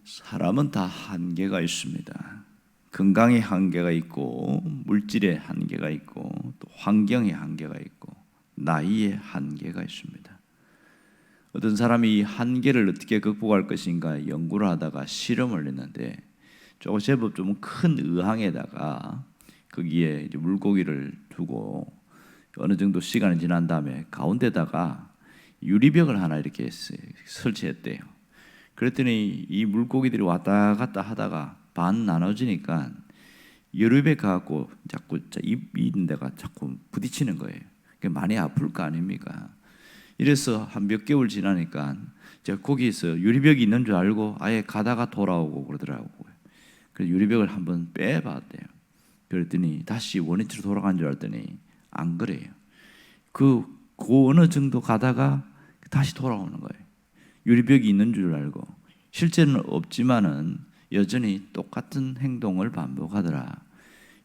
사람은 다 한계가 있습니다. 건강의 한계가 있고, 물질의 한계가 있고, 또 환경의 한계가 있고, 나이의 한계가 있습니다. 어떤 사람이 이 한계를 어떻게 극복할 것인가 연구를 하다가 실험을 했는데, 제법 좀 큰 의항에다가 거기에 이제 물고기를 두고 어느 정도 시간이 지난 다음에 가운데다가 유리벽을 하나 이렇게 설치했대요. 그랬더니 이 물고기들이 왔다 갔다 하다가 반 나눠지니까 유리벽 갖고 자꾸 입 있는 데가 자꾸 부딪히는 거예요. 많이 아플 거 아닙니까? 이래서 한 몇 개월 지나니까 제가 거기서 유리벽이 있는 줄 알고 아예 가다가 돌아오고 그러더라고요. 그래서 유리벽을 한번 빼봤대요. 그랬더니 다시 원위치로 돌아간 줄 알았더니 안 그래요. 그 어느 정도 가다가 다시 돌아오는 거예요. 유리벽이 있는 줄 알고 실제는 없지만은 여전히 똑같은 행동을 반복하더라.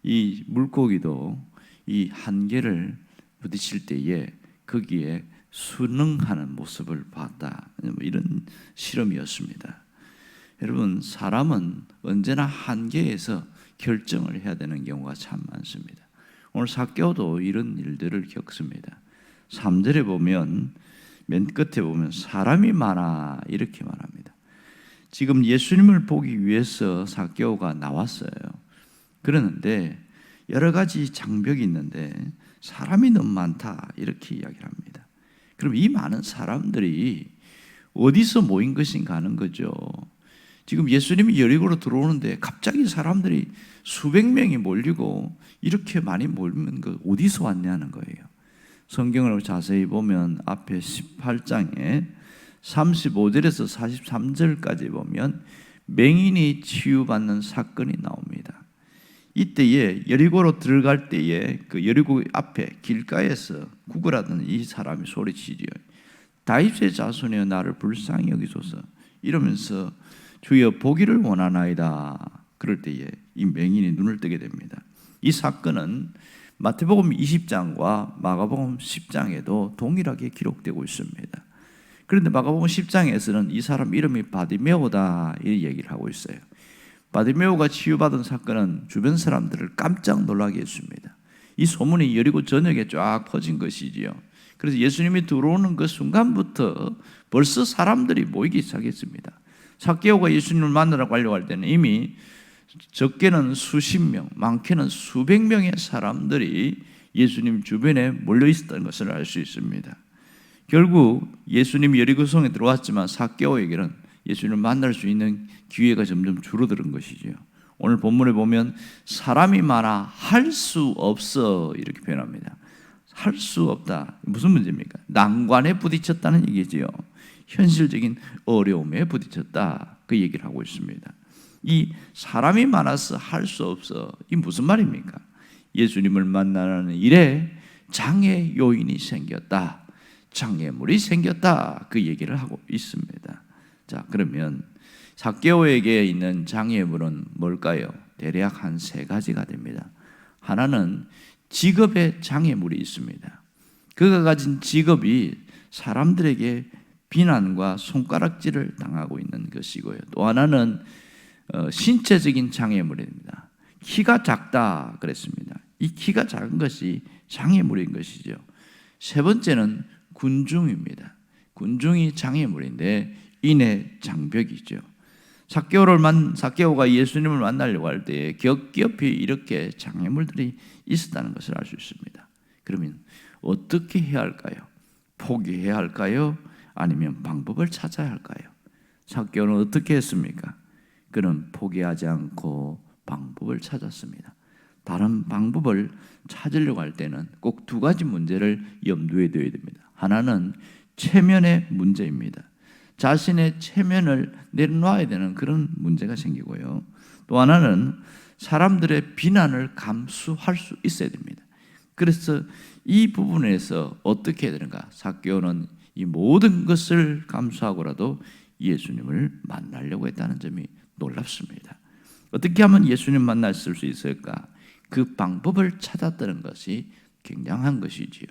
이 물고기도 이 한계를 부딪힐 때에 거기에 순응하는 모습을 봤다. 이런 실험이었습니다. 여러분, 사람은 언제나 한계에서 결정을 해야 되는 경우가 참 많습니다. 오늘 삭개오도 이런 일들을 겪습니다. 3절에 보면 맨 끝에 보면 사람이 많아 이렇게 말합니다. 지금 예수님을 보기 위해서 삭개오가 나왔어요. 그러는데 여러 가지 장벽이 있는데 사람이 너무 많다 이렇게 이야기를 합니다. 그럼 이 많은 사람들이 어디서 모인 것인가 하는 거죠. 지금 예수님이 여리고로 들어오는데 갑자기 사람들이 수백 명이 몰리고 이렇게 많이 몰리는 거 어디서 왔냐는 거예요. 성경을 자세히 보면 앞에 18장에 35절에서 43절까지 보면 맹인이 치유받는 사건이 나옵니다. 이때에 여리고로 들어갈 때에 그 여리고 앞에 길가에서 구걸하던 이 사람이 소리치지요. 다윗의 자손이여 나를 불쌍히 여기소서 이러면서 주여 보기를 원하나이다. 그럴 때에 이 맹인이 눈을 뜨게 됩니다. 이 사건은 마태복음 20장과 마가복음 10장에도 동일하게 기록되고 있습니다. 그런데 마가복음 10장에서는 이 사람 이름이 바디메오다 이 얘기를 하고 있어요. 바디메오가 치유받은 사건은 주변 사람들을 깜짝 놀라게 했습니다. 이 소문이 여리고 전역에 쫙 퍼진 것이지요. 그래서 예수님이 들어오는 그 순간부터 벌써 사람들이 모이기 시작했습니다. 삭개오가 예수님을 만나러 가려고 할 때는 이미 적게는 수십 명, 많게는 수백 명의 사람들이 예수님 주변에 몰려 있었던 것을 알 수 있습니다. 결국 예수님이 여리고성에 들어왔지만 삭개오에게는 예수님을 만날 수 있는 기회가 점점 줄어드는 것이죠. 오늘 본문에 보면 사람이 많아 할 수 없어 이렇게 표현합니다. 할 수 없다. 무슨 문제입니까? 난관에 부딪혔다는 얘기지요. 현실적인 어려움에 부딪혔다. 그 얘기를 하고 있습니다. 이 사람이 많아서 할 수 없어. 이 무슨 말입니까? 예수님을 만나는 일에 장애 요인이 생겼다. 장애물이 생겼다. 그 얘기를 하고 있습니다. 자, 그러면 삭개오에게 있는 장애물은 뭘까요? 대략 한 세 가지가 됩니다. 하나는 직업의 장애물이 있습니다. 그가 가진 직업이 사람들에게 비난과 손가락질을 당하고 있는 것이고요. 또 하나는 신체적인 장애물입니다. 키가 작다 그랬습니다. 이 키가 작은 것이 장애물인 것이죠. 세 번째는 군중입니다. 군중이 장애물인데 인의 장벽이죠. 삭개오가 예수님을 만나려고 할 때 겹겹이 이렇게 장애물들이 있었다는 것을 알 수 있습니다. 그러면 어떻게 해야 할까요? 포기해야 할까요? 아니면 방법을 찾아야 할까요? 삭개오는 어떻게 했습니까? 그는 포기하지 않고 방법을 찾았습니다. 다른 방법을 찾으려고 할 때는 꼭 두 가지 문제를 염두에 둬야 됩니다. 하나는 체면의 문제입니다. 자신의 체면을 내려놔야 되는 그런 문제가 생기고요. 또 하나는 사람들의 비난을 감수할 수 있어야 됩니다. 그래서 이 부분에서 어떻게 해야 되는가? 삭개오는 이 모든 것을 감수하고라도 예수님을 만나려고 했다는 점이 놀랍습니다. 어떻게 하면 예수님 만났을 수 있을까? 그 방법을 찾았다는 것이 굉장한 것이지요.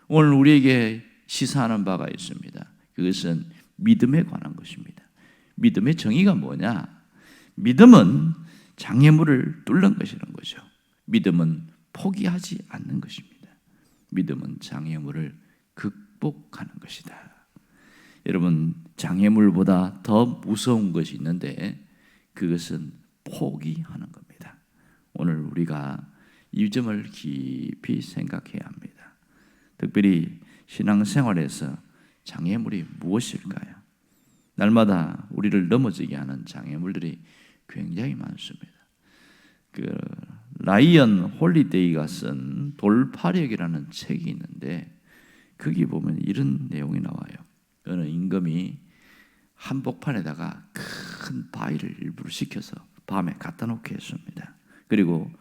오늘 우리에게 시사하는 바가 있습니다. 그것은 믿음에 관한 것입니다. 믿음의 정의가 뭐냐? 믿음은 장애물을 뚫는 것이라는 거죠. 믿음은 포기하지 않는 것입니다. 믿음은 장애물을 극복하는 것이다. 여러분, 장애물보다 더 무서운 것이 있는데 그것은 포기하는 겁니다. 오늘 우리가 이 점을 깊이 생각해야 합니다. 특별히 신앙생활에서 장애물이 무엇일까요? 날마다 우리를 넘어지게 하는 장애물들이 굉장히 많습니다. 라이언 홀리데이가 쓴 돌파력이라는 책이 있는데 거기 보면 이런 내용이 나와요. 어느 임금이 한복판에다가 큰 바위를 일부러 시켜서 밤에 갖다 놓게 했습니다. 그리고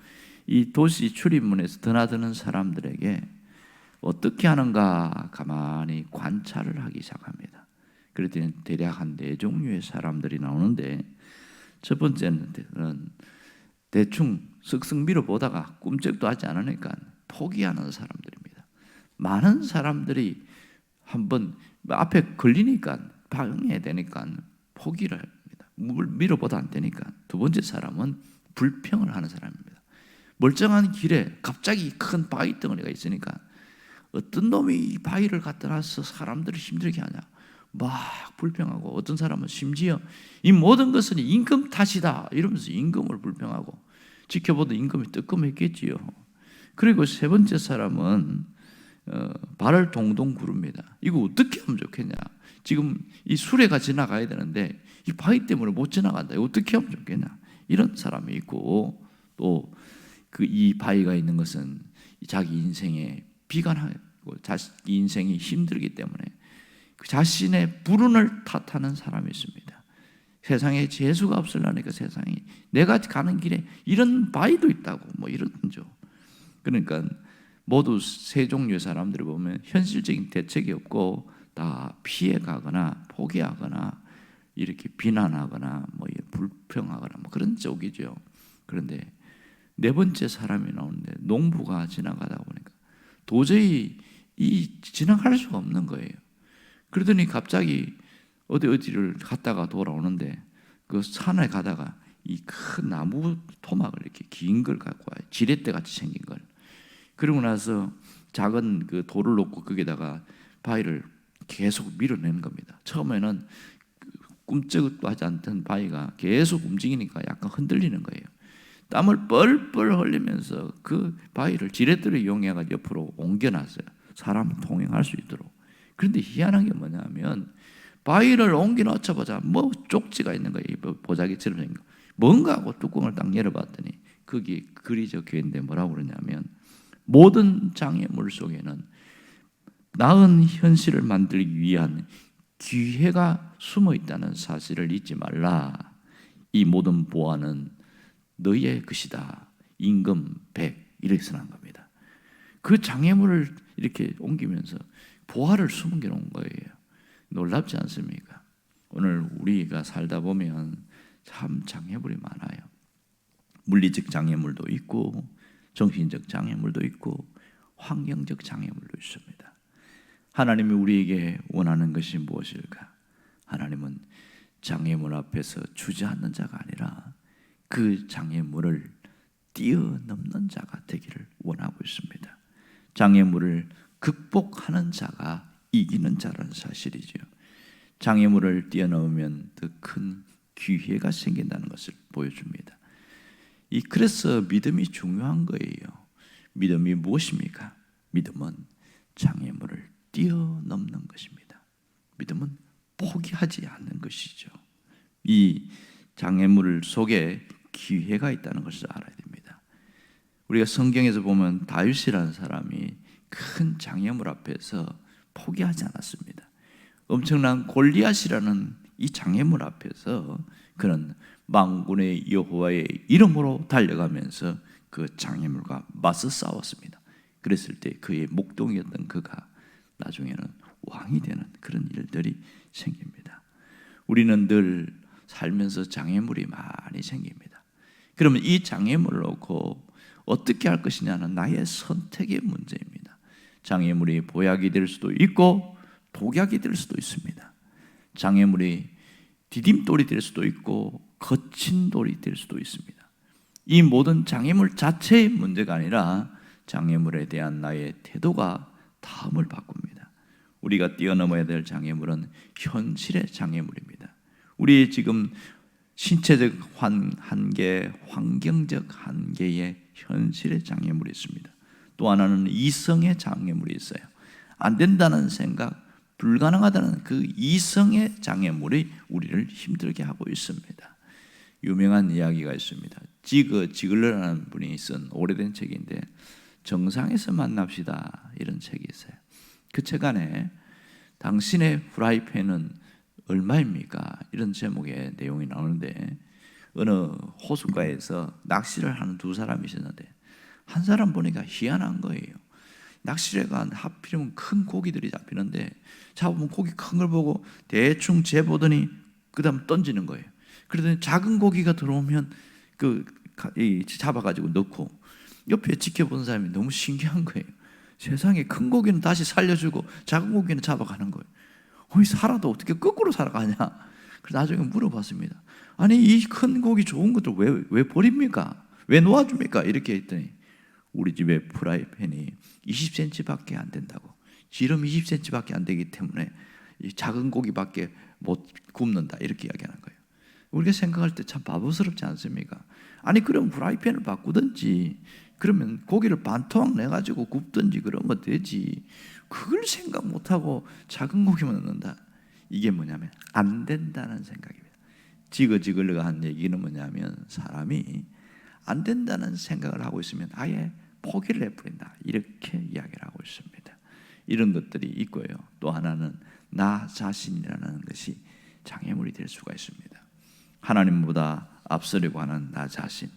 이 도시 출입문에서 드나드는 사람들에게 어떻게 하는가 가만히 관찰을 하기 시작합니다. 그랬더니 대략 한 4종류의 사람들이 나오는데 첫 번째는 대충 쓱쓱 밀어보다가 꿈쩍도 하지 않으니까 포기하는 사람들입니다. 많은 사람들이 한번 앞에 걸리니까 방해되니까 포기를 합니다. 밀어보다 안 되니까. 두 번째 사람은 불평을 하는 사람입니다. 멀쩡한 길에 갑자기 큰 바위 덩어리가 있으니까 어떤 놈이 이 바위를 갖다 놔서 사람들을 힘들게 하냐 막 불평하고, 어떤 사람은 심지어 이 모든 것은 임금 탓이다 이러면서 임금을 불평하고, 지켜보던 임금이 뜨끔했겠지요. 그리고 세 번째 사람은 발을 동동 구릅니다. 이거 어떻게 하면 좋겠냐, 지금 이 수레가 지나가야 되는데 이 바위 때문에 못 지나간다, 이거 어떻게 하면 좋겠냐, 이런 사람이 있고, 또 이 바위가 있는 것은 자기 인생에 비관하고 자기 인생이 힘들기 때문에 그 자신의 불운을 탓하는 사람이 있습니다. 세상에 재수가 없으려니까 세상이 내가 가는 길에 이런 바위도 있다고 뭐 이런 거죠. 그러니까 모두 세 종류의 사람들을 보면 현실적인 대책이 없고 다 피해가거나 포기하거나 이렇게 비난하거나 뭐 불평하거나 뭐 그런 쪽이죠. 그런데 네 번째 사람이 나오는데 농부가 지나가다 보니까 도저히 지나갈 수가 없는 거예요. 그러더니 갑자기 어디를 갔다가 돌아오는데 그 산에 가다가 이 큰 나무 토막을 이렇게 긴 걸 갖고 와요. 지렛대 같이 생긴 걸. 그러고 나서 작은 그 돌을 놓고 거기다가 바위를 계속 밀어내는 겁니다. 처음에는 꿈쩍도 하지 않던 바위가 계속 움직이니까 약간 흔들리는 거예요. 땀을 뻘뻘 흘리면서 그 바위를 지렛대를 이용해서 옆으로 옮겨놨어요. 사람을 통행할 수 있도록. 그런데 희한한 게 뭐냐면 바위를 옮겨 놓자마자 뭐 쪽지가 있는 거예요. 보자기처럼 생긴 거. 뭔가 하고 뚜껑을 딱 열어봤더니 거기에 글이 적혀 있는데 뭐라고 그러냐면, 모든 장애물 속에는 나은 현실을 만들기 위한 기회가 숨어 있다는 사실을 잊지 말라. 이 모든 보화는 너의 것이다. 임금 100 이렇게 써놓은 겁니다. 그 장애물을 이렇게 옮기면서 보화를 숨겨 놓은 거예요. 놀랍지 않습니까? 오늘 우리가 살다 보면 참 장애물이 많아요. 물리적 장애물도 있고 정신적 장애물도 있고 환경적 장애물도 있습니다. 하나님이 우리에게 원하는 것이 무엇일까? 하나님은 장애물 앞에서 주저앉는 자가 아니라 그 장애물을 뛰어넘는 자가 되기를 원하고 있습니다. 장애물을 극복하는 자가 이기는 자라는 사실이죠. 장애물을 뛰어넘으면 더 큰 기회가 생긴다는 것을 보여줍니다. 그래서 믿음이 중요한 거예요. 믿음이 무엇입니까? 믿음은 장애물을 뛰어넘는 것입니다. 믿음은 포기하지 않는 것이죠. 이 장애물 속에 기회가 있다는 것을 알아야 됩니다. 우리가 성경에서 보면 다윗이라는 사람이 큰 장애물 앞에서 포기하지 않았습니다. 엄청난 골리앗이라는 이 장애물 앞에서 그는 만군의 여호와의 이름으로 달려가면서 그 장애물과 맞서 싸웠습니다. 그랬을 때 그의 목동이었던 그가 나중에는 왕이 되는 그런 일들이 생깁니다. 우리는 늘 살면서 장애물이 많이 생깁니다. 그러면 이 장애물을 놓고 어떻게 할 것이냐는 나의 선택의 문제입니다. 장애물이 보약이 될 수도 있고 독약이 될 수도 있습니다. 장애물이 디딤돌이 될 수도 있고 거친 돌이 될 수도 있습니다. 이 모든 장애물 자체의 문제가 아니라 장애물에 대한 나의 태도가 다음을 바꿉니다. 우리가 뛰어넘어야 될 장애물은 현실의 장애물입니다. 우리 지금 신체적 한계, 환경적 한계의 현실의 장애물이 있습니다. 또 하나는 이성의 장애물이 있어요. 안 된다는 생각, 불가능하다는 그 이성의 장애물이 우리를 힘들게 하고 있습니다. 유명한 이야기가 있습니다. 지글러라는 분이 쓴 오래된 책인데 정상에서 만납시다 이런 책이 있어요. 그 책 안에 당신의 프라이팬은 얼마입니까? 이런 제목의 내용이 나오는데 어느 호숫가에서 낚시를 하는 두 사람이 있었는데 한 사람 보니까 희한한 거예요. 낚시를 간 하필이면 큰 고기들이 잡히는데 잡으면 고기 큰 걸 보고 대충 재보더니 그 다음 던지는 거예요. 그러더니 작은 고기가 들어오면 잡아가지고 넣고 옆에 지켜본 사람이 너무 신기한 거예요. 세상에 큰 고기는 다시 살려주고 작은 고기는 잡아가는 거예요. 살아도 어떻게 거꾸로 살아가냐? 그래서 나중에 물어봤습니다. 아니 이 큰 고기 좋은 것들 왜 버립니까? 왜 놓아줍니까? 이렇게 했더니 우리 집에 프라이팬이 20cm밖에 안 된다고, 지름 20cm밖에 안 되기 때문에 이 작은 고기밖에 못 굽는다 이렇게 이야기하는 거예요. 우리가 생각할 때 참 바보스럽지 않습니까? 아니 그럼 프라이팬을 바꾸든지 그러면 고기를 반토막 내가지고 굽든지 그런 거 되지, 그걸 생각 못하고 작은 고기만 넣는다. 이게 뭐냐면 안 된다는 생각입니다. 지글러가 한 얘기는 뭐냐면 사람이 안 된다는 생각을 하고 있으면 아예 포기를 해버린다 이렇게 이야기를 하고 있습니다. 이런 것들이 있고요. 또 하나는 나 자신이라는 것이 장애물이 될 수가 있습니다. 하나님보다 앞서려고 하는 나 자신,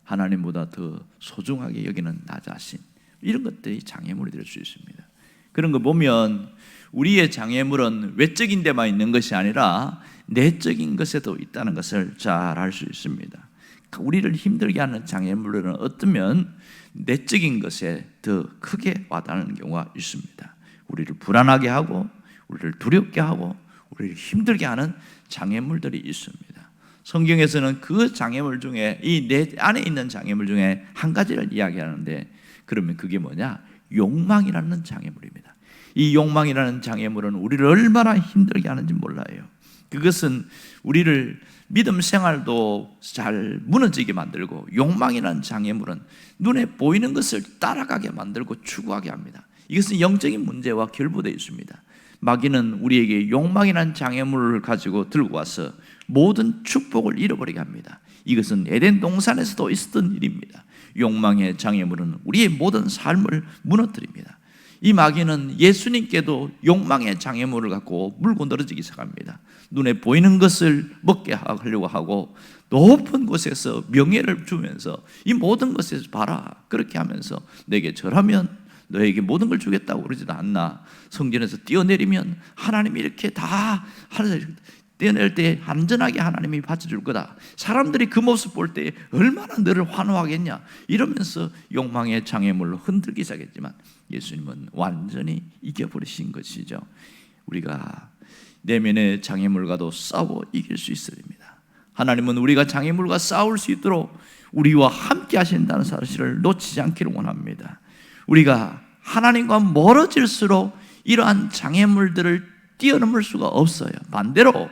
하나님보다 더 소중하게 여기는 나 자신, 이런 것들이 장애물이 될 수 있습니다. 그런 거 보면 우리의 장애물은 외적인 데만 있는 것이 아니라 내적인 것에도 있다는 것을 잘 알 수 있습니다. 우리를 힘들게 하는 장애물은 어쩌면 내적인 것에 더 크게 와닿는 경우가 있습니다. 우리를 불안하게 하고 우리를 두렵게 하고 우리를 힘들게 하는 장애물들이 있습니다. 성경에서는 그 장애물 중에 이 내 안에 있는 장애물 중에 한 가지를 이야기하는데, 그러면 그게 뭐냐? 욕망이라는 장애물입니다. 이 욕망이라는 장애물은 우리를 얼마나 힘들게 하는지 몰라요. 그것은 우리를 믿음 생활도 잘 무너지게 만들고, 욕망이라는 장애물은 눈에 보이는 것을 따라가게 만들고 추구하게 합니다. 이것은 영적인 문제와 결부되어 있습니다. 마귀는 우리에게 욕망이라는 장애물을 가지고 들고 와서 모든 축복을 잃어버리게 합니다. 이것은 에덴 동산에서도 있었던 일입니다. 욕망의 장애물은 우리의 모든 삶을 무너뜨립니다. 이 마귀는 예수님께도 욕망의 장애물을 갖고 물고 늘어지기 시작합니다. 눈에 보이는 것을 먹게 하려고 하고 높은 곳에서 명예를 주면서 이 모든 것에서 봐라 그렇게 하면서 내게 절하면 너에게 모든 걸 주겠다고 그러지도 않나. 성전에서 뛰어내리면 하나님이 이렇게 다 뛰어낼 때 안전하게 하나님이 받쳐줄 거다. 사람들이 그 모습 볼 때 얼마나 너를 환호하겠냐 이러면서 욕망의 장애물로 흔들기 시작했지만 예수님은 완전히 이겨버리신 것이죠. 우리가 내면의 장애물과도 싸워 이길 수 있어야 됩니다. 하나님은 우리가 장애물과 싸울 수 있도록 우리와 함께 하신다는 사실을 놓치지 않기를 원합니다. 우리가 하나님과 멀어질수록 이러한 장애물들을 뛰어넘을 수가 없어요. 반대로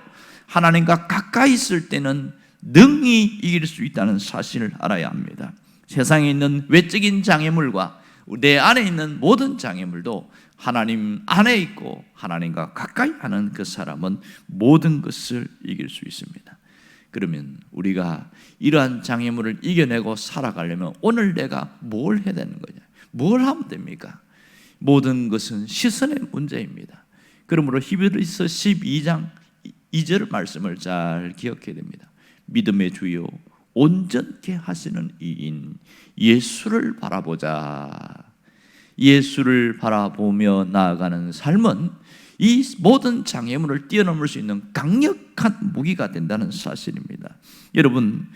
하나님과 가까이 있을 때는 능히 이길 수 있다는 사실을 알아야 합니다. 세상에 있는 외적인 장애물과 내 안에 있는 모든 장애물도 하나님 안에 있고 하나님과 가까이 하는 그 사람은 모든 것을 이길 수 있습니다. 그러면 우리가 이러한 장애물을 이겨내고 살아가려면 오늘 내가 뭘 해야 되는 거냐? 뭘 하면 됩니까? 모든 것은 시선의 문제입니다. 그러므로 히브리서 12장 2절 말씀을 잘 기억해야 됩니다. 믿음의 주요 온전케 하시는 이인 예수를 바라보자. 예수를 바라보며 나아가는 삶은 이 모든 장애물을 뛰어넘을 수 있는 강력한 무기가 된다는 사실입니다. 여러분,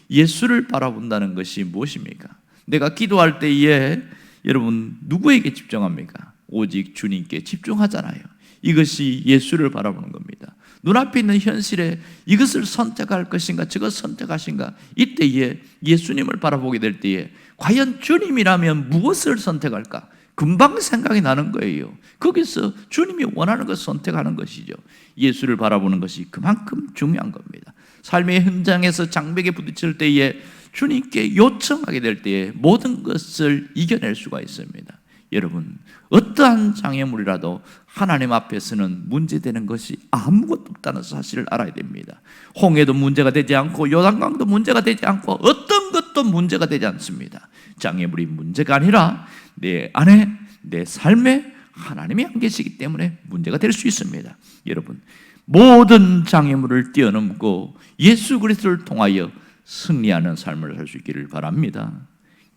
예수를 바라본다는 것이 무엇입니까? 내가 기도할 때에 여러분 누구에게 집중합니까? 오직 주님께 집중하잖아요. 이것이 예수를 바라보는 겁니다. 눈앞에 있는 현실에 이것을 선택할 것인가 저것 선택하신가, 이때에 예수님을 바라보게 될 때에 과연 주님이라면 무엇을 선택할까? 금방 생각이 나는 거예요. 거기서 주님이 원하는 것을 선택하는 것이죠. 예수를 바라보는 것이 그만큼 중요한 겁니다. 삶의 현장에서 장벽에 부딪힐 때에 주님께 요청하게 될 때에 모든 것을 이겨낼 수가 있습니다. 여러분, 어떠한 장애물이라도 하나님 앞에서는 문제되는 것이 아무것도 없다는 사실을 알아야 됩니다. 홍해도 문제가 되지 않고 요단강도 문제가 되지 않고 어떤 것도 문제가 되지 않습니다. 장애물이 문제가 아니라 내 안에, 내 삶에 하나님이 안 계시기 때문에 문제가 될 수 있습니다. 여러분, 모든 장애물을 뛰어넘고 예수 그리스도를 통하여 승리하는 삶을 살 수 있기를 바랍니다.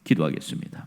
기도하겠습니다.